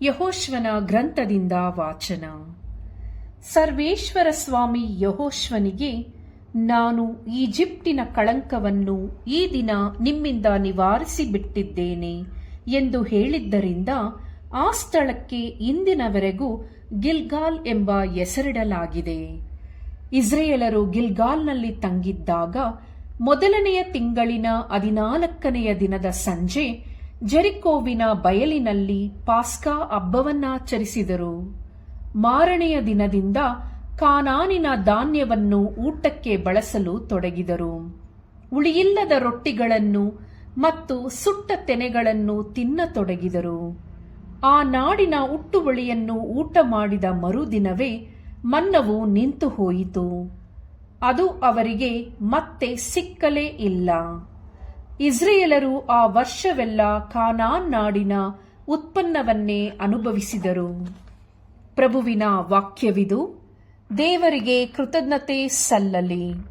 ಯೆಹೋಶುವನ ಗ್ರಂಥದಿಂದ ವಾಚನ. ಸರ್ವೇಶ್ವರ ಸ್ವಾಮಿ ಯೆಹೋಶುವನಿಗೆ, ನಾನು ಈಜಿಪ್ಟಿನ ಕಳಂಕವನ್ನು ಈ ದಿನ ನಿಮ್ಮಿಂದ ನಿವಾರಿಸಿಬಿಟ್ಟಿದ್ದೇನೆ ಎಂದು ಹೇಳಿದ್ದರಿಂದ ಆ ಸ್ಥಳಕ್ಕೆ ಇಂದಿನವರೆಗೂ ಗಿಲ್ಗಾಲ್ ಎಂಬ ಹೆಸರಿಡಲಾಗಿದೆ. ಇಸ್ರೇಲರು ಗಿಲ್ಗಾಲ್ನಲ್ಲಿ ತಂಗಿದ್ದಾಗ ಮೊದಲನೆಯ ತಿಂಗಳಿನ 14ನೆಯ ದಿನದ ಸಂಜೆ ಜೆರಿಕೋವಿನ ಬಯಲಿನಲ್ಲಿ ಪಾಸ್ಕಾ ಹಬ್ಬವನ್ನಾಚರಿಸಿದರು. ಮಾರನೆಯ ದಿನದಿಂದ ಕಾನಾನಿನ ಧಾನ್ಯವನ್ನು ಊಟಕ್ಕೆ ಬಳಸಲು ತೊಡಗಿದರು. ಉಳಿಯಿಲ್ಲದ ರೊಟ್ಟಿಗಳನ್ನು ಮತ್ತು ಸುಟ್ಟ ತೆನೆಗಳನ್ನು ತಿನ್ನತೊಡಗಿದರು. ಆ ನಾಡಿನ ಹುಟ್ಟುವಳಿಯನ್ನು ಊಟ ಮಾಡಿದ ಮರುದಿನವೇ ಮನ್ನವು ನಿಂತು ಹೋಯಿತು. ಅದು ಅವರಿಗೆ ಮತ್ತೆ ಸಿಕ್ಕಲೇ ಇಲ್ಲ. ಇಸ್ರೇಲರು ಆ ವರ್ಷವೆಲ್ಲ ಕಾನಾನ್ ನಾಡಿನ ಉತ್ಪನ್ನವನ್ನೇ ಅನುಭವಿಸಿದರು. ಪ್ರಭುವಿನ ವಾಕ್ಯವಿದು. ದೇವರಿಗೆ ಕೃತಜ್ಞತೆ ಸಲ್ಲಲಿ.